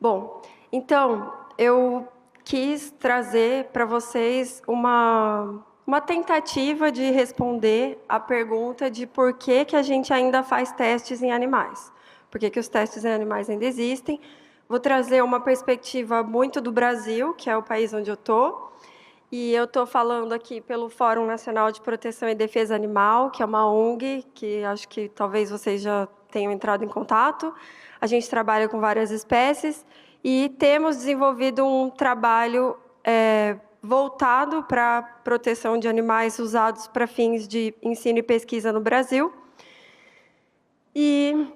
Bom, então, eu quis trazer para vocês uma tentativa de responder a pergunta de por que que a gente ainda faz testes em animais. Por que que os testes em animais ainda existem? Vou trazer uma perspectiva muito do Brasil, que é o país onde eu estou, e eu estou falando aqui pelo Fórum Nacional de Proteção e Defesa Animal, que é uma ONG, que acho que talvez vocês já tenham entrado em contato. A gente trabalha com várias espécies e temos desenvolvido um trabalho voltado para a proteção de animais usados para fins de ensino e pesquisa no Brasil. E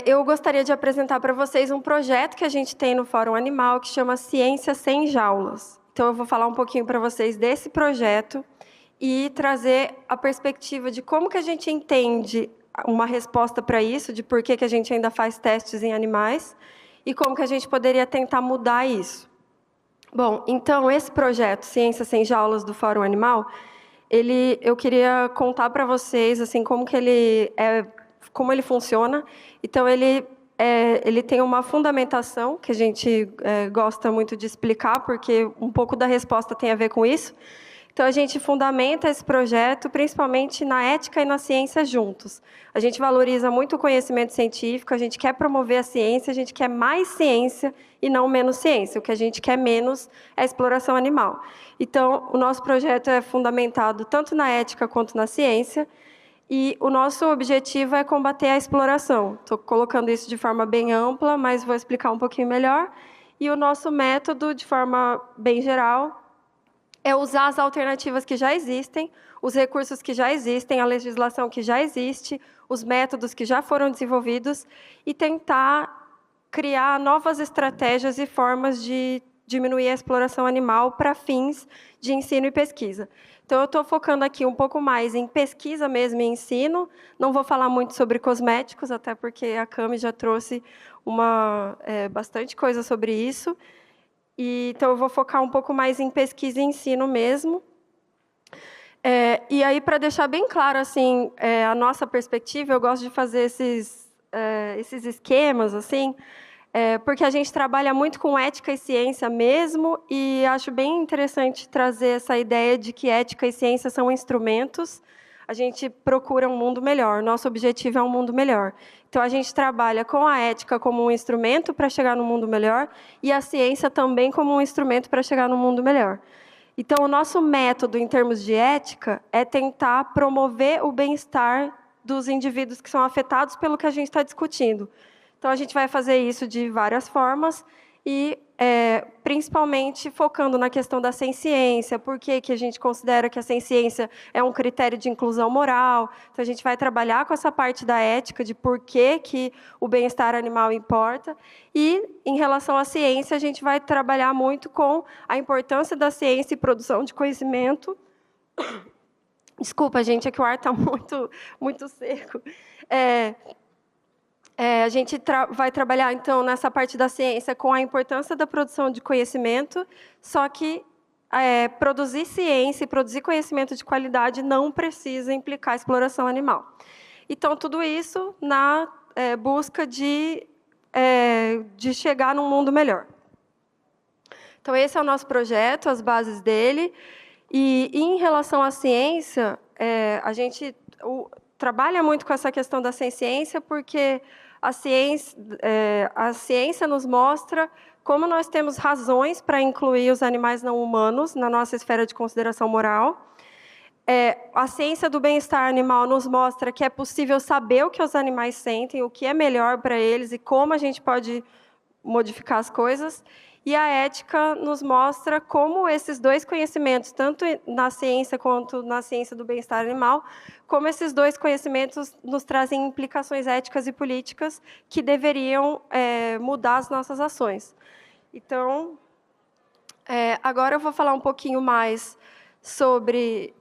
eu gostaria de apresentar para vocês um projeto que a gente tem no Fórum Animal, que chama Ciência Sem Jaulas. Então, eu vou falar um pouquinho para vocês desse projeto e trazer a perspectiva de como que a gente entende uma resposta para isso, de por que que a gente ainda faz testes em animais, e como que a gente poderia tentar mudar isso. Bom, então, esse projeto, Ciência Sem Jaulas, do Fórum Animal, eu queria contar para vocês assim, como ele funciona. Então, ele tem uma fundamentação que a gente gosta muito de explicar, porque um pouco da resposta tem a ver com isso. Então, a gente fundamenta esse projeto principalmente na ética e na ciência juntos. A gente valoriza muito o conhecimento científico, a gente quer promover a ciência, a gente quer mais ciência e não menos ciência. O que a gente quer menos é a exploração animal. Então, o nosso projeto é fundamentado tanto na ética quanto na ciência, e o nosso objetivo é combater a exploração. Estou colocando isso de forma bem ampla, mas vou explicar um pouquinho melhor. E o nosso método, de forma bem geral, é usar as alternativas que já existem, os recursos que já existem, a legislação que já existe, os métodos que já foram desenvolvidos e tentar criar novas estratégias e formas de diminuir a exploração animal para fins de ensino e pesquisa. Então, eu estou focando aqui um pouco mais em pesquisa mesmo e ensino. Não vou falar muito sobre cosméticos, até porque a Cami já trouxe bastante coisa sobre isso. Então, eu vou focar um pouco mais em pesquisa e ensino mesmo. E aí, para deixar bem claro assim, a nossa perspectiva, eu gosto de fazer esses esquemas, assim, porque a gente trabalha muito com ética e ciência mesmo, e acho bem interessante trazer essa ideia de que ética e ciência são instrumentos. A gente procura um mundo melhor, nosso objetivo é um mundo melhor. Então, a gente trabalha com a ética como um instrumento para chegar no mundo melhor, e a ciência também como um instrumento para chegar no mundo melhor. Então, o nosso método, em termos de ética, é tentar promover o bem-estar dos indivíduos que são afetados pelo que a gente está discutindo. Então, a gente vai fazer isso de várias formas e, principalmente, focando na questão da ciência, por que que a gente considera que a ciência é um critério de inclusão moral. Então, a gente vai trabalhar com essa parte da ética, de por que que o bem-estar animal importa. E, em relação à ciência, a gente vai trabalhar muito com a importância da ciência e produção de conhecimento. Desculpa, gente, é que o ar está muito seco. A gente vai trabalhar, então, nessa parte da ciência com a importância da produção de conhecimento, só que produzir ciência e produzir conhecimento de qualidade não precisa implicar exploração animal. Então, tudo isso na busca de chegar num mundo melhor. Então, esse é o nosso projeto, as bases dele. E, em relação à ciência, a gente trabalha muito com essa questão da ciência, porque a ciência nos mostra como nós temos razões para incluir os animais não humanos na nossa esfera de consideração moral. A ciência do bem-estar animal nos mostra que é possível saber o que os animais sentem, o que é melhor para eles e como a gente pode modificar as coisas. E a ética nos mostra como esses dois conhecimentos, tanto na ciência quanto na ciência do bem-estar animal, como esses dois conhecimentos nos trazem implicações éticas e políticas que deveriam mudar as nossas ações. Então, agora eu vou falar um pouquinho mais sobre...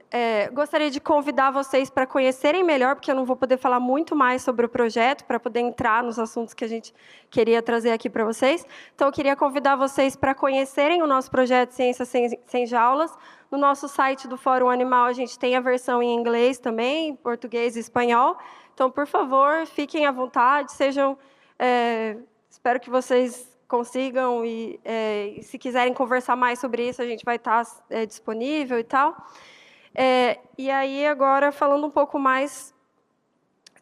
gostaria de convidar vocês para conhecerem melhor, porque eu não vou poder falar muito mais sobre o projeto, para poder entrar nos assuntos que a gente queria trazer aqui para vocês. Então, eu queria convidar vocês para conhecerem o nosso projeto Ciência Sem Jaulas. No nosso site do Fórum Animal, a gente tem a versão em inglês também, em português e espanhol. Então, por favor, fiquem à vontade, espero que vocês consigam, e se quiserem conversar mais sobre isso, a gente vai estar disponível e tal. E aí, agora, falando um pouco mais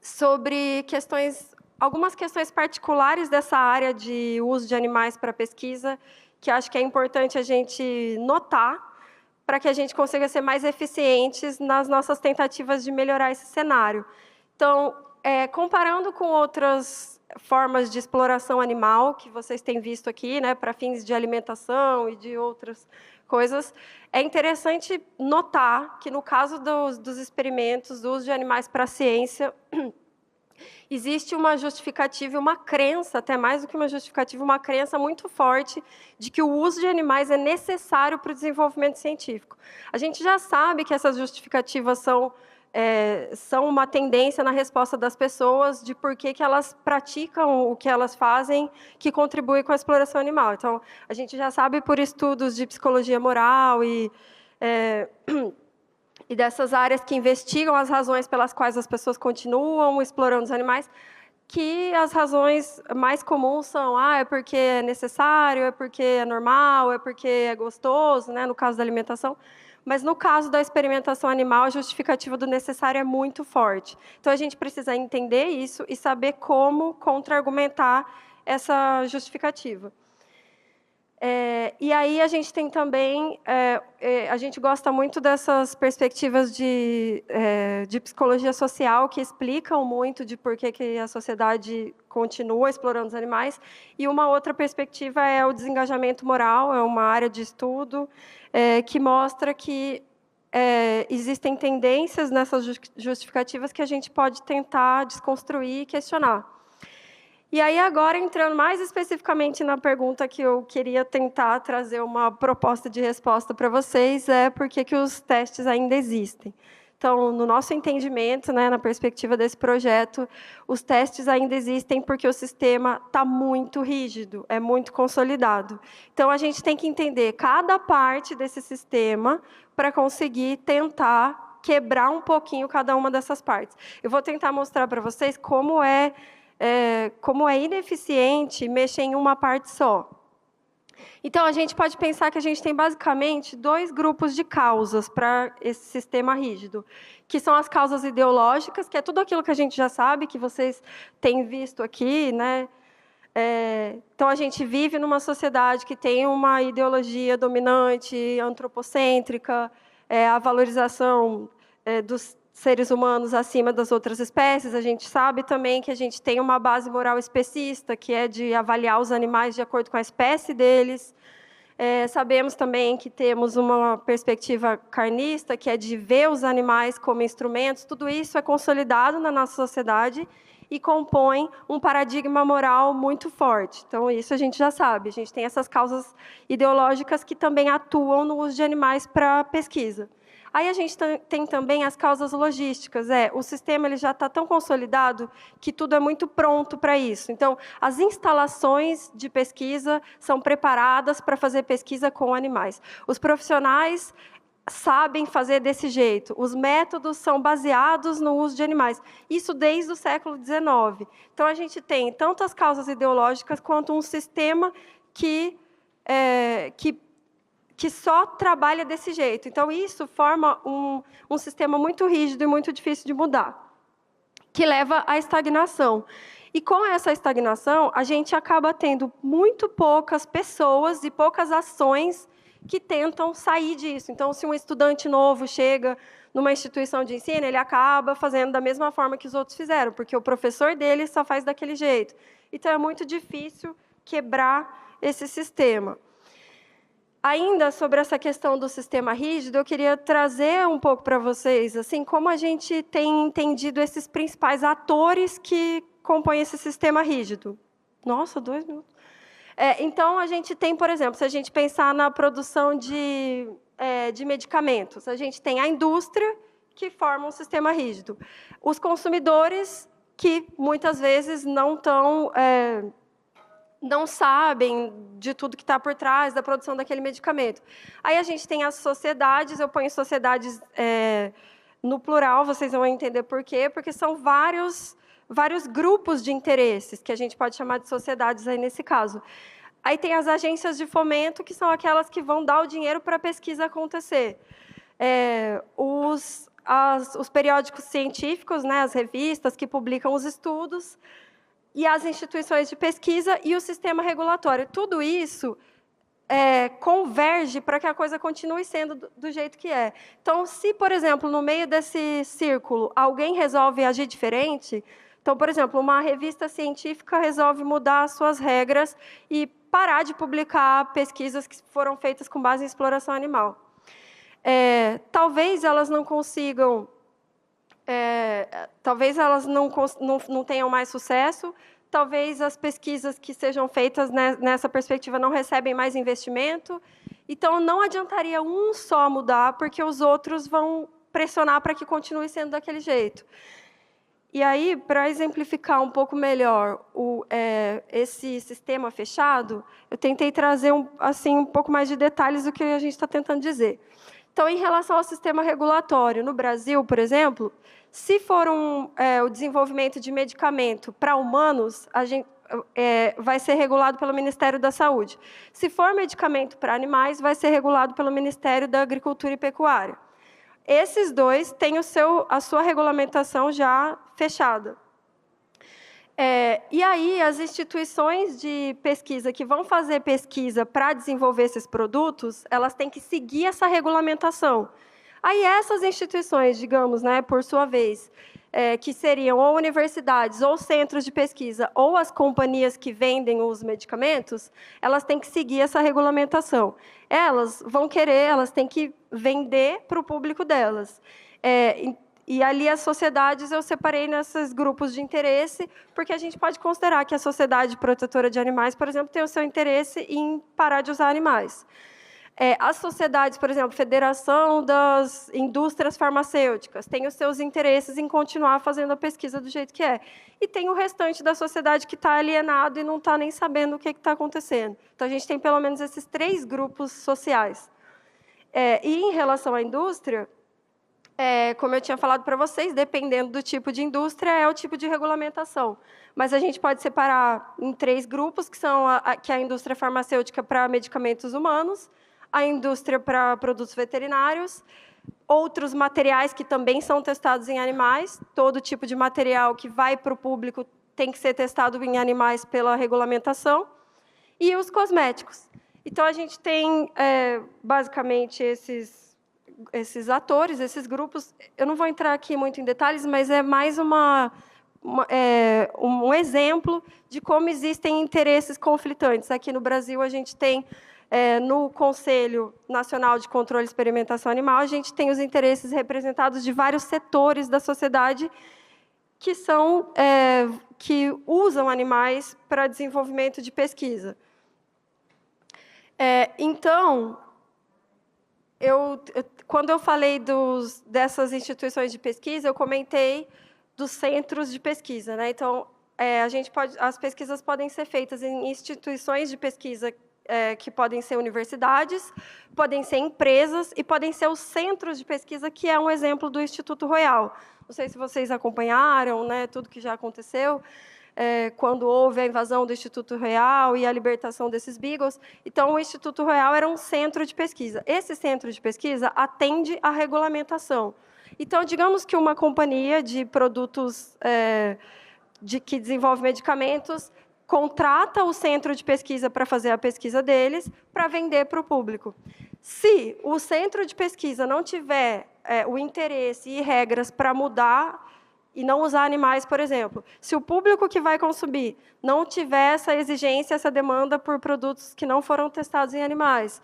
sobre algumas questões particulares dessa área de uso de animais para pesquisa, que acho que é importante a gente notar, para que a gente consiga ser mais eficientes nas nossas tentativas de melhorar esse cenário. Então, comparando com outras formas de exploração animal que vocês têm visto aqui, né, para fins de alimentação e de outras coisas, é interessante notar que, no caso dos experimentos, do uso de animais para a ciência, existe uma justificativa, uma crença, até mais do que uma justificativa, uma crença muito forte de que o uso de animais é necessário para o desenvolvimento científico. A gente já sabe que essas justificativas são uma tendência na resposta das pessoas de por que elas praticam o que elas fazem que contribui com a exploração animal. Então, a gente já sabe por estudos de psicologia moral e dessas áreas que investigam as razões pelas quais as pessoas continuam explorando os animais, que as razões mais comuns são é porque é necessário, é porque é normal, é porque é gostoso, né, no caso da alimentação. Mas, no caso da experimentação animal, a justificativa do necessário é muito forte. Então, a gente precisa entender isso e saber como contra-argumentar essa justificativa. E aí a gente tem também, a gente gosta muito dessas perspectivas de psicologia social que explicam muito de por que a sociedade continua explorando os animais. E uma outra perspectiva é o desengajamento moral, é uma área de estudo que mostra que existem tendências nessas justificativas que a gente pode tentar desconstruir e questionar. E aí, agora, entrando mais especificamente na pergunta que eu queria tentar trazer uma proposta de resposta para vocês, por que os testes ainda existem. Então, no nosso entendimento, né, na perspectiva desse projeto, os testes ainda existem porque o sistema está muito rígido, é muito consolidado. Então, a gente tem que entender cada parte desse sistema para conseguir tentar quebrar um pouquinho cada uma dessas partes. Eu vou tentar mostrar para vocês como é ineficiente mexer em uma parte só. Então, a gente pode pensar que a gente tem, basicamente, 2 grupos de causas para esse sistema rígido, que são as causas ideológicas, que é tudo aquilo que a gente já sabe, que vocês têm visto aqui, né? Então, a gente vive numa sociedade que tem uma ideologia dominante, antropocêntrica, a valorização dos seres humanos acima das outras espécies. A gente sabe também que a gente tem uma base moral especista, que é de avaliar os animais de acordo com a espécie deles. Sabemos também que temos uma perspectiva carnista, que é de ver os animais como instrumentos. Tudo isso é consolidado na nossa sociedade e compõe um paradigma moral muito forte. Então, isso a gente já sabe. A gente tem essas causas ideológicas que também atuam no uso de animais para pesquisa. Aí a gente tem também as causas logísticas. O sistema ele já está tão consolidado que tudo é muito pronto para isso. Então, as instalações de pesquisa são preparadas para fazer pesquisa com animais. Os profissionais sabem fazer desse jeito. Os métodos são baseados no uso de animais. Isso desde o século XIX. Então, a gente tem tanto as causas ideológicas quanto um sistema que só trabalha desse jeito. Então, isso forma um sistema muito rígido e muito difícil de mudar, que leva à estagnação. E, com essa estagnação, a gente acaba tendo muito poucas pessoas e poucas ações que tentam sair disso. Então, se um estudante novo chega numa instituição de ensino, ele acaba fazendo da mesma forma que os outros fizeram, porque o professor dele só faz daquele jeito. Então, é muito difícil quebrar esse sistema. Ainda sobre essa questão do sistema rígido, eu queria trazer um pouco para vocês, assim, como a gente tem entendido esses principais atores que compõem esse sistema rígido. Nossa, 2 minutos. Então, a gente tem, por exemplo, se a gente pensar na produção de medicamentos, a gente tem a indústria, que forma um sistema rígido. Os consumidores, que muitas vezes não sabem de tudo que está por trás da produção daquele medicamento. Aí a gente tem as sociedades, eu ponho sociedades no plural, vocês vão entender por quê, porque são vários grupos de interesses, que a gente pode chamar de sociedades aí nesse caso. Aí tem as agências de fomento, que são aquelas que vão dar o dinheiro para a pesquisa acontecer. Os periódicos científicos, né, as revistas que publicam os estudos, e as instituições de pesquisa e o sistema regulatório. Tudo isso converge para que a coisa continue sendo do jeito que é. Então, se, por exemplo, no meio desse círculo, alguém resolve agir diferente, então, por exemplo, uma revista científica resolve mudar as suas regras e parar de publicar pesquisas que foram feitas com base em exploração animal. Talvez elas não consigam, talvez elas não tenham mais sucesso, talvez as pesquisas que sejam feitas nessa perspectiva não recebem mais investimento. Então, não adiantaria um só mudar, porque os outros vão pressionar para que continue sendo daquele jeito. E aí, para exemplificar um pouco melhor esse sistema fechado, eu tentei trazer um pouco mais de detalhes do que a gente está tentando dizer. Então, em relação ao sistema regulatório, no Brasil, por exemplo, se for o desenvolvimento de medicamento para humanos, vai ser regulado pelo Ministério da Saúde. Se for medicamento para animais, vai ser regulado pelo Ministério da Agricultura e Pecuária. Esses dois têm a sua regulamentação já fechada. E aí, as instituições de pesquisa que vão fazer pesquisa para desenvolver esses produtos, elas têm que seguir essa regulamentação. Aí, essas instituições, digamos, né, por sua vez, que seriam ou universidades, ou centros de pesquisa, ou as companhias que vendem os medicamentos, elas têm que seguir essa regulamentação. Elas têm que vender para o público delas. E ali as sociedades eu separei nesses grupos de interesse, porque a gente pode considerar que a Sociedade Protetora de Animais, por exemplo, tem o seu interesse em parar de usar animais. As sociedades, por exemplo, Federação das Indústrias Farmacêuticas, têm os seus interesses em continuar fazendo a pesquisa do jeito que é. E tem o restante da sociedade que está alienado e não está nem sabendo o que está acontecendo. Então, a gente tem pelo menos esses 3 grupos sociais. E em relação à indústria, como eu tinha falado para vocês, dependendo do tipo de indústria, é o tipo de regulamentação. Mas a gente pode separar em 3 grupos, que são a indústria farmacêutica para medicamentos humanos, a indústria para produtos veterinários, outros materiais que também são testados em animais, todo tipo de material que vai para o público tem que ser testado em animais pela regulamentação, e os cosméticos. Então, a gente tem, basicamente, esses atores, esses grupos. Eu não vou entrar aqui muito em detalhes, mas é mais um exemplo de como existem interesses conflitantes. Aqui no Brasil, a gente tem, no Conselho Nacional de Controle e Experimentação Animal, a gente tem os interesses representados de vários setores da sociedade que usam animais para desenvolvimento de pesquisa. Então, quando eu falei dessas instituições de pesquisa, eu comentei dos centros de pesquisa, né? Então, as pesquisas podem ser feitas em instituições de pesquisa que podem ser universidades, podem ser empresas e podem ser os centros de pesquisa, que é um exemplo do Instituto Royal. Não sei se vocês acompanharam, né, tudo que já aconteceu, quando houve a invasão do Instituto Royal e a libertação desses beagles. Então, o Instituto Royal era um centro de pesquisa. Esse centro de pesquisa atende à regulamentação. Então, digamos que uma companhia de produtos que desenvolve medicamentos contrata o centro de pesquisa para fazer a pesquisa deles, para vender para o público. Se o centro de pesquisa não tiver o interesse e regras para mudar e não usar animais, por exemplo, se o público que vai consumir não tiver essa exigência, essa demanda por produtos que não foram testados em animais,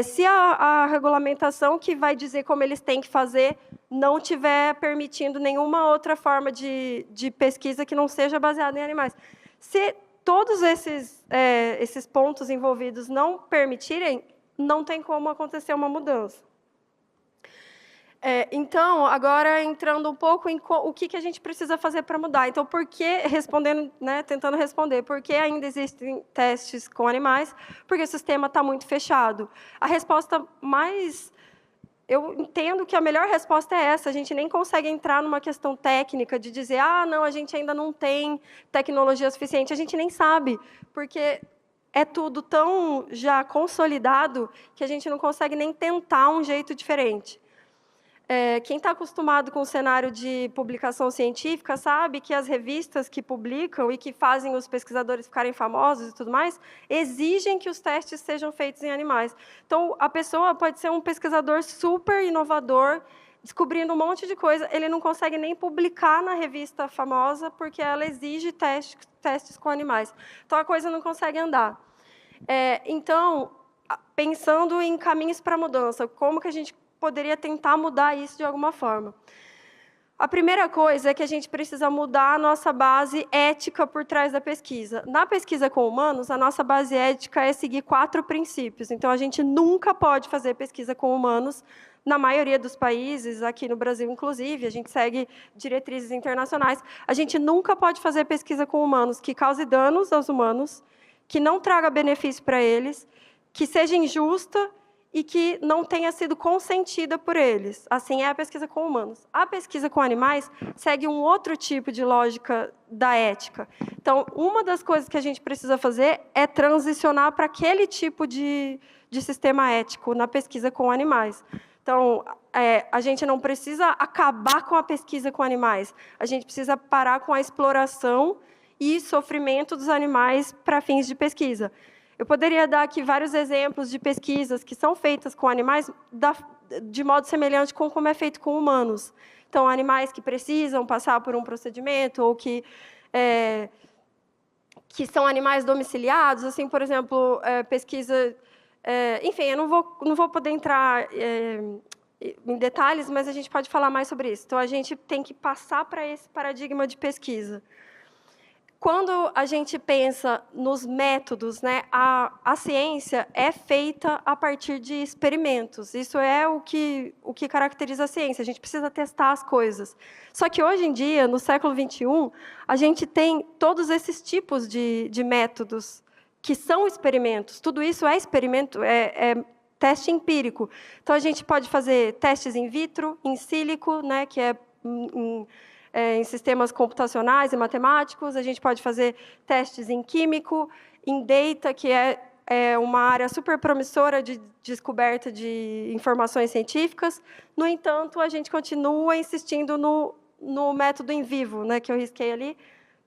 se a regulamentação que vai dizer como eles têm que fazer não estiver permitindo nenhuma outra forma de pesquisa que não seja baseada em animais. Se todos esses pontos envolvidos não permitirem, não tem como acontecer uma mudança. Então, agora entrando um pouco em o que a gente precisa fazer para mudar. Então, tentando responder, por que ainda existem testes com animais? Porque o sistema está muito fechado. A resposta eu entendo que a melhor resposta é essa. A gente nem consegue entrar numa questão técnica de dizer, não, a gente ainda não tem tecnologia suficiente. A gente nem sabe, porque é tudo tão já consolidado que a gente não consegue nem tentar um jeito diferente. Quem está acostumado com o cenário de publicação científica sabe que as revistas que publicam e que fazem os pesquisadores ficarem famosos e tudo mais, exigem que os testes sejam feitos em animais. Então, a pessoa pode ser um pesquisador super inovador, descobrindo um monte de coisa, ele não consegue nem publicar na revista famosa, porque ela exige testes com animais. Então, a coisa não consegue andar. Então, pensando em caminhos para mudança, como que a gente poderia tentar mudar isso de alguma forma? A primeira coisa é que a gente precisa mudar a nossa base ética por trás da pesquisa. Na pesquisa com humanos, a nossa base ética é seguir 4 princípios. Então, a gente nunca pode fazer pesquisa com humanos. Na maioria dos países, aqui no Brasil, inclusive, a gente segue diretrizes internacionais. A gente nunca pode fazer pesquisa com humanos que cause danos aos humanos, que não traga benefício para eles, que seja injusta e que não tenha sido consentida por eles. Assim é a pesquisa com humanos. A pesquisa com animais segue um outro tipo de lógica da ética. Então, uma das coisas que a gente precisa fazer é transicionar para aquele tipo de sistema ético na pesquisa com animais. Então, a gente não precisa acabar com a pesquisa com animais, a gente precisa parar com a exploração e sofrimento dos animais para fins de pesquisa. Eu poderia dar aqui vários exemplos de pesquisas que são feitas com animais de modo semelhante com como é feito com humanos. Então, animais que precisam passar por um procedimento ou que são animais domiciliados, assim, por exemplo, pesquisa... enfim, eu não vou poder entrar em detalhes, mas a gente pode falar mais sobre isso. Então, a gente tem que passar para esse paradigma de pesquisa. Quando a gente pensa nos métodos, né, a ciência é feita a partir de experimentos. Isso é o que caracteriza a ciência. A gente precisa testar as coisas. Só que, hoje em dia, no século XXI, a gente tem todos esses tipos de métodos que são experimentos. Tudo isso é experimento, é teste empírico. Então, a gente pode fazer testes in vitro, in silico, né, que é em sistemas computacionais e matemáticos, a gente pode fazer testes em químico, em data, que é uma área super promissora de descoberta de informações científicas. No entanto, a gente continua insistindo no método in vivo, né, que eu risquei ali,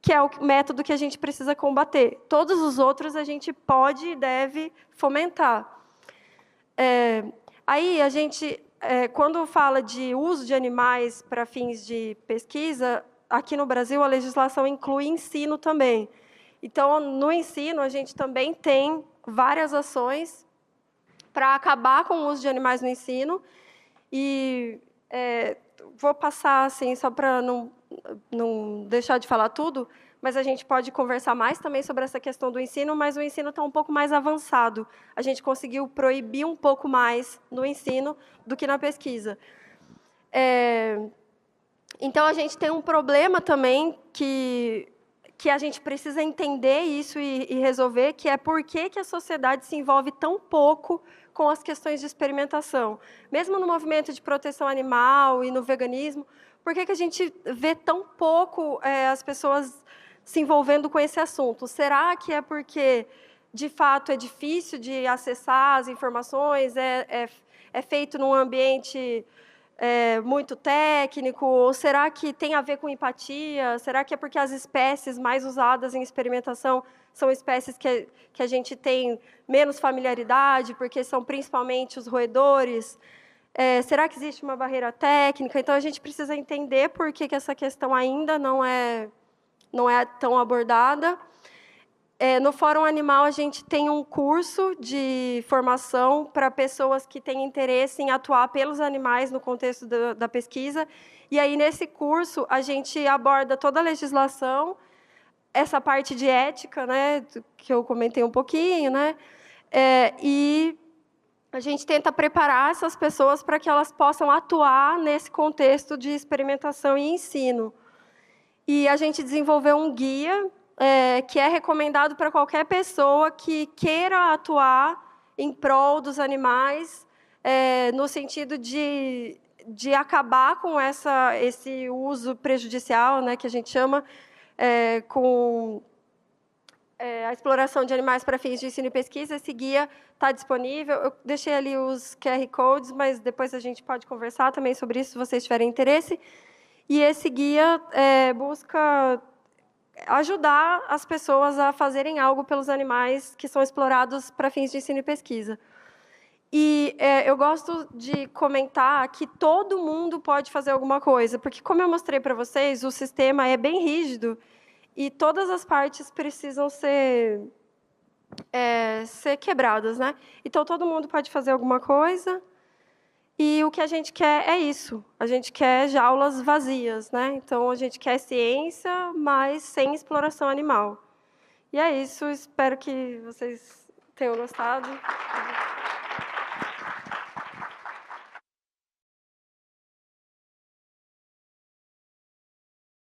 que é o método que a gente precisa combater. Todos os outros a gente pode e deve fomentar. Aí, a gente... quando fala de uso de animais para fins de pesquisa, aqui no Brasil, a legislação inclui ensino também. Então, no ensino, a gente também tem várias ações para acabar com o uso de animais no ensino. E vou passar, assim, só para não deixar de falar tudo, mas a gente pode conversar mais também sobre essa questão do ensino, mas o ensino está um pouco mais avançado. A gente conseguiu proibir um pouco mais no ensino do que na pesquisa. Então, a gente tem um problema também que a gente precisa entender isso e resolver, que é por que a sociedade se envolve tão pouco com as questões de experimentação. Mesmo no movimento de proteção animal e no veganismo, por que a gente vê tão pouco as pessoas se envolvendo com esse assunto? Será que é porque, de fato, é difícil de acessar as informações, é feito num ambiente muito técnico, ou será que tem a ver com empatia? Será que é porque as espécies mais usadas em experimentação são espécies que a gente tem menos familiaridade, porque são principalmente os roedores? Será que existe uma barreira técnica? Então, a gente precisa entender por que essa questão ainda não é tão abordada. No Fórum Animal, a gente tem um curso de formação para pessoas que têm interesse em atuar pelos animais no contexto da pesquisa. E aí, nesse curso, a gente aborda toda a legislação, essa parte de ética, né, que eu comentei um pouquinho, né, e a gente tenta preparar essas pessoas para que elas possam atuar nesse contexto de experimentação e ensino. E a gente desenvolveu um guia que é recomendado para qualquer pessoa que queira atuar em prol dos animais, no sentido de acabar com esse uso prejudicial, né, que a gente chama, com a exploração de animais para fins de ensino e pesquisa. Esse guia está disponível. Eu deixei ali os QR Codes, mas depois a gente pode conversar também sobre isso, se vocês tiverem interesse. E esse guia busca ajudar as pessoas a fazerem algo pelos animais que são explorados para fins de ensino e pesquisa. E eu gosto de comentar que todo mundo pode fazer alguma coisa, porque, como eu mostrei para vocês, o sistema é bem rígido e todas as partes precisam ser quebradas, né? Então, todo mundo pode fazer alguma coisa. E o que a gente quer é isso. A gente quer jaulas vazias, né? Então, a gente quer ciência, mas sem exploração animal. E é isso. Espero que vocês tenham gostado.